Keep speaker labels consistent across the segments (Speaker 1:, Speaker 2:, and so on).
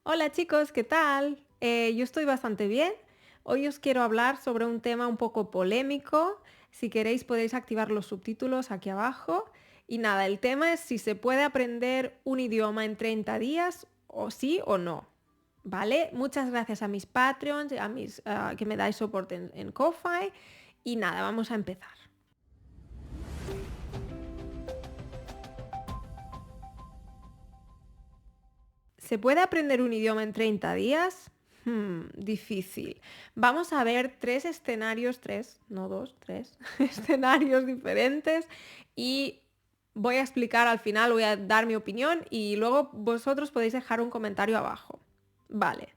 Speaker 1: Hola chicos, ¿qué tal? Yo estoy bastante bien. Hoy os quiero hablar sobre un tema un poco polémico. Si queréis podéis activar los subtítulos aquí abajo. Y nada, el tema es si se puede aprender un idioma en 30 días o sí o no. ¿Vale? Muchas gracias a mis Patreons, a mis que me dais soporte en Ko-Fi. Y nada, vamos a empezar. ¿Se puede aprender un idioma en 30 días? Difícil. Vamos a ver tres escenarios, tres, no dos, tres escenarios diferentes y voy a explicar al final, voy a dar mi opinión y luego vosotros podéis dejar un comentario abajo. Vale.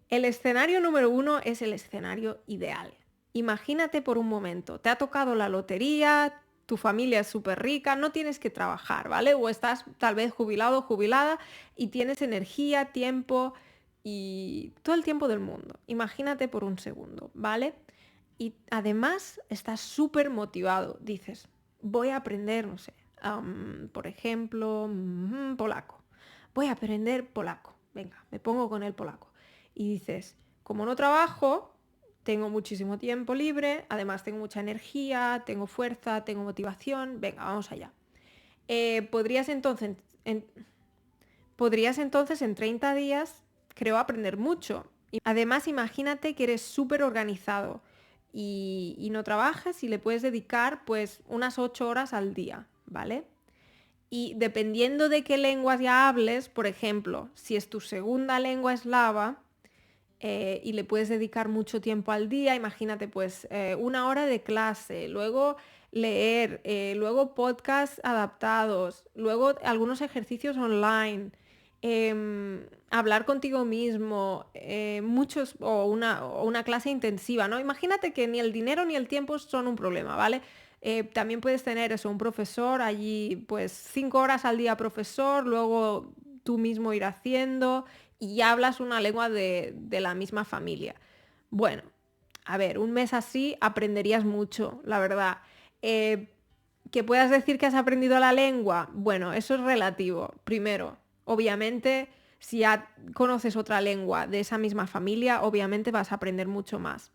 Speaker 1: El escenario número uno es el escenario ideal. Imagínate por un momento, te ha tocado la lotería, tu familia es súper rica, no tienes que trabajar, ¿vale? O estás tal vez jubilado o jubilada y tienes energía, tiempo y todo el tiempo del mundo. Imagínate por un segundo, ¿vale? Y además estás súper motivado. Dices, voy a aprender, no sé, por ejemplo, polaco. Voy a aprender polaco. Venga, me pongo con el polaco. Y dices, como no trabajo, tengo muchísimo tiempo libre, además tengo mucha energía, tengo fuerza, tengo motivación, venga, vamos allá. Podrías entonces, podrías entonces en 30 días, creo, aprender mucho. Y además, imagínate que eres súper organizado y no trabajas y le puedes dedicar pues unas 8 horas al día, ¿vale? Y dependiendo de qué lenguas ya hables, por ejemplo, si es tu segunda lengua eslava, y le puedes dedicar mucho tiempo al día, imagínate pues 1 hora de clase, luego leer, luego podcasts adaptados, luego algunos ejercicios online, hablar contigo mismo, muchos o una clase intensiva, ¿no? Imagínate que ni el dinero ni el tiempo son un problema, ¿vale? También puedes tener eso, un profesor allí, pues 5 horas al día profesor, luego tú mismo ir haciendo y ya hablas una lengua de la misma familia. Bueno, a ver, un mes así aprenderías mucho, la verdad. Eh, que puedas decir que has aprendido la lengua, bueno, eso es relativo. Primero, obviamente, si ya conoces otra lengua de esa misma familia, obviamente vas a aprender mucho más.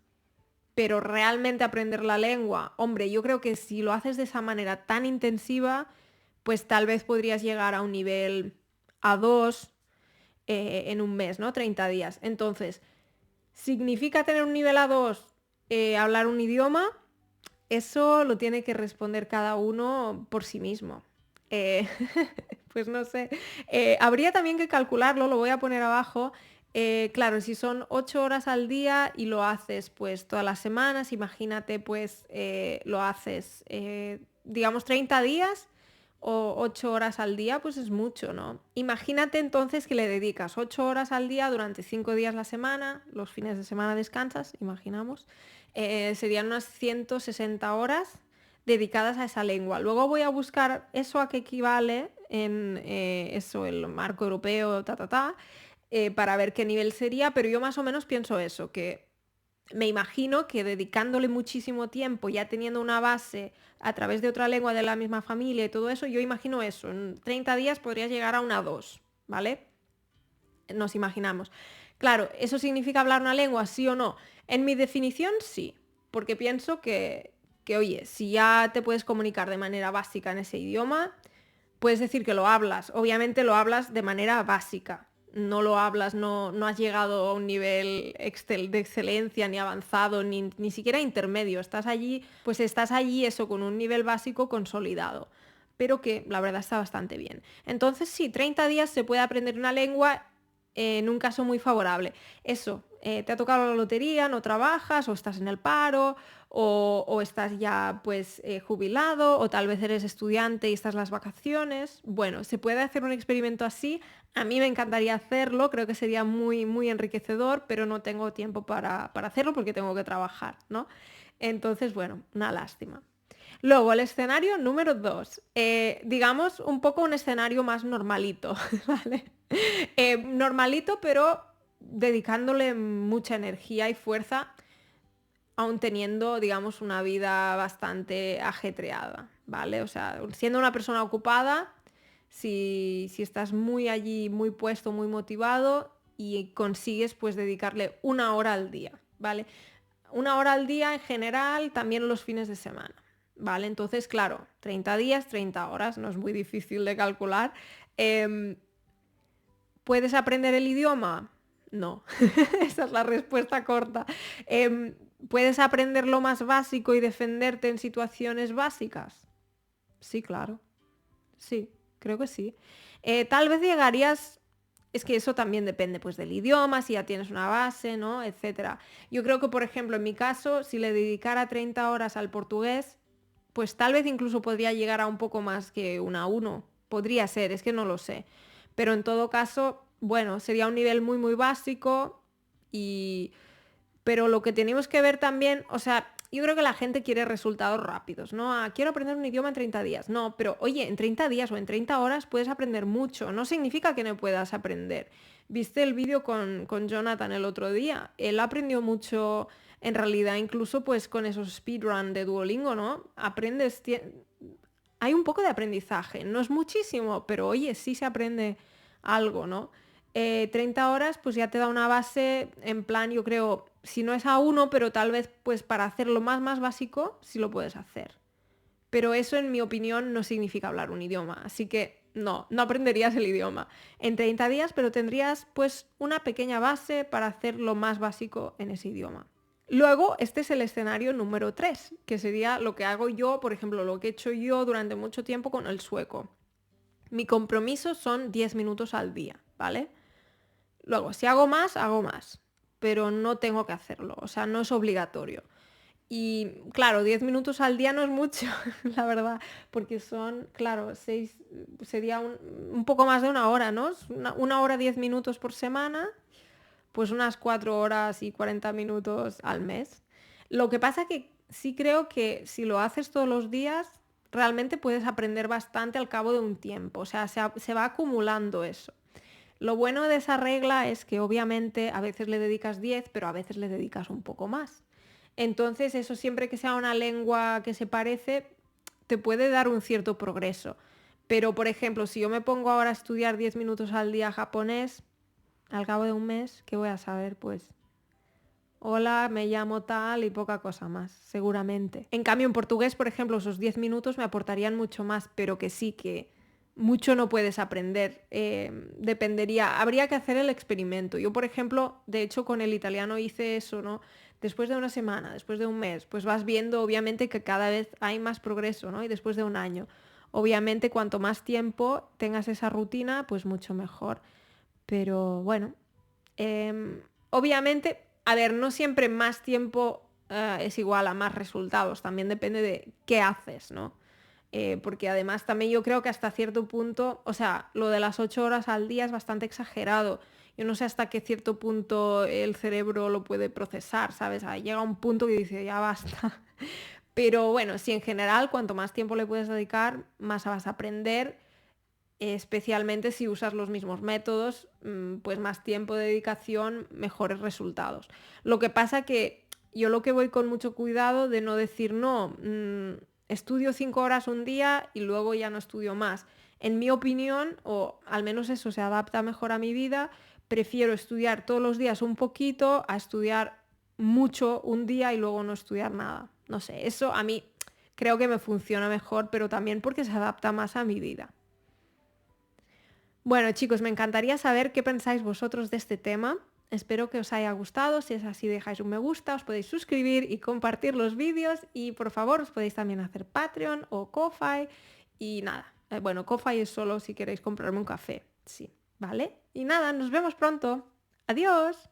Speaker 1: Pero realmente aprender la lengua, hombre, yo creo que si lo haces de esa manera tan intensiva, pues tal vez podrías llegar a un nivel A2 en un mes, ¿no? 30 días. Entonces, ¿significa tener un nivel A2 hablar un idioma? Eso lo tiene que responder cada uno por sí mismo. Eh, pues no sé. Habría también que calcularlo, lo voy a poner abajo. Claro, si son 8 horas al día y lo haces pues todas las semanas, imagínate pues lo haces digamos 30 días o 8 horas al día, pues es mucho, ¿no? Imagínate entonces que le dedicas 8 horas al día durante 5 días la semana, los fines de semana descansas, imaginamos, serían unas 160 horas dedicadas a esa lengua. Luego voy a buscar eso a qué equivale en eso, el marco europeo, para ver qué nivel sería, pero yo más o menos pienso eso, que me imagino que dedicándole muchísimo tiempo, ya teniendo una base a través de otra lengua de la misma familia y todo eso, yo imagino eso. En 30 días podrías llegar a una 2, ¿vale? Nos imaginamos. Claro, ¿eso significa hablar una lengua, sí o no? En mi definición, sí, porque pienso que, oye, si ya te puedes comunicar de manera básica en ese idioma, puedes decir que lo hablas. Obviamente lo hablas de manera básica. No lo hablas, no has llegado a un nivel de excelencia, ni avanzado, ni siquiera intermedio. Estás allí, pues estás allí eso, con un nivel básico consolidado. Pero que la verdad está bastante bien. Entonces sí, 30 días se puede aprender una lengua en un caso muy favorable. Eso, te ha tocado la lotería, no trabajas, o estás en el paro, o estás ya pues jubilado, o tal vez eres estudiante y estás en las vacaciones. Bueno, se puede hacer un experimento así. A mí me encantaría hacerlo, creo que sería muy, muy enriquecedor, pero no tengo tiempo para hacerlo porque tengo que trabajar, ¿no? Entonces, bueno, una lástima. Luego, el escenario número 2. Digamos un poco un escenario más normalito, ¿vale? Normalito, pero dedicándole mucha energía y fuerza, aún teniendo, digamos, una vida bastante ajetreada, ¿vale? O sea, siendo una persona ocupada, si estás muy allí, muy puesto, muy motivado y consigues pues dedicarle una hora al día, ¿vale? Una hora al día en general, también los fines de semana, ¿vale? Entonces, claro, 30 días, 30 horas, no es muy difícil de calcular. Em, ¿Puedes aprender el idioma? No, esa es la respuesta corta. Em, ¿Puedes aprender lo más básico y defenderte en situaciones básicas? Sí, claro. Sí, creo que sí. Tal vez llegarías, es que eso también depende pues del idioma, si ya tienes una base, ¿no? Etcétera. Yo creo que, por ejemplo, en mi caso, si le dedicara 30 horas al portugués, pues tal vez incluso podría llegar a un poco más que una A1. Podría ser, es que no lo sé. Pero en todo caso, bueno, sería un nivel muy, muy básico y pero lo que tenemos que ver también, o sea, yo creo que la gente quiere resultados rápidos, ¿no? Ah, quiero aprender un idioma en 30 días. No, pero oye, en 30 días o en 30 horas puedes aprender mucho. No significa que no puedas aprender. ¿Viste el vídeo con Jonathan el otro día? Él aprendió mucho, en realidad, incluso pues con esos speedrun de Duolingo, ¿no? Aprendes, hay un poco de aprendizaje. No es muchísimo, pero oye, sí se aprende algo, ¿no? 30 horas pues ya te da una base en plan, yo creo, si no es A1, pero tal vez pues para hacer lo más básico sí lo puedes hacer. Pero eso en mi opinión no significa hablar un idioma, así que no aprenderías el idioma en 30 días, pero tendrías pues una pequeña base para hacer lo más básico en ese idioma. Luego, este es el escenario número 3, que sería lo que hago yo, por ejemplo, lo que he hecho yo durante mucho tiempo con el sueco. Mi compromiso son 10 minutos al día, ¿vale? Luego, si hago más, pero no tengo que hacerlo, o sea, no es obligatorio. Y claro, 10 minutos al día no es mucho, la verdad, porque son, claro, 6, sería un poco más de una hora, ¿no? Es una hora 10 minutos por semana, pues unas 4 horas y 40 minutos al mes. Lo que pasa que sí creo que si lo haces todos los días, realmente puedes aprender bastante al cabo de un tiempo, o sea, se va acumulando eso. Lo bueno de esa regla es que obviamente a veces le dedicas 10, pero a veces le dedicas un poco más. Entonces, eso siempre que sea una lengua que se parece, te puede dar un cierto progreso. Pero, por ejemplo, si yo me pongo ahora a estudiar 10 minutos al día japonés, al cabo de un mes, ¿qué voy a saber? Pues, hola, me llamo tal y poca cosa más, seguramente. En cambio, en portugués, por ejemplo, esos 10 minutos me aportarían mucho más, pero que sí, que mucho no puedes aprender. Dependería, habría que hacer el experimento. Yo, por ejemplo, de hecho, con el italiano hice eso, ¿no? Después de una semana, después de un mes, pues vas viendo, obviamente, que cada vez hay más progreso, ¿no? Y después de un año. Obviamente, cuanto más tiempo tengas esa rutina, pues mucho mejor. Pero bueno, obviamente, a ver, no siempre más tiempo es igual a más resultados, también depende de qué haces, ¿no? Porque además también yo creo que hasta cierto punto, o sea, lo de las 8 horas al día es bastante exagerado. Yo no sé hasta qué cierto punto el cerebro lo puede procesar, ¿sabes? Llega un punto que dice, ya basta. Pero bueno, si en general, cuanto más tiempo le puedes dedicar, más vas a aprender, especialmente si usas los mismos métodos, pues más tiempo de dedicación, mejores resultados. Lo que pasa que yo lo que voy con mucho cuidado de no decir no, estudio 5 horas un día y luego ya no estudio más. En mi opinión, o al menos eso se adapta mejor a mi vida, prefiero estudiar todos los días un poquito a estudiar mucho un día y luego no estudiar nada. No sé, eso a mí creo que me funciona mejor, pero también porque se adapta más a mi vida. Bueno, chicos, me encantaría saber qué pensáis vosotros de este tema. Espero que os haya gustado. Si es así, dejáis un me gusta, os podéis suscribir y compartir los vídeos. Y por favor, os podéis también hacer Patreon o Ko-Fi. Y nada, bueno, Ko-Fi es solo si queréis comprarme un café. Sí, ¿vale? Y nada, nos vemos pronto. Adiós.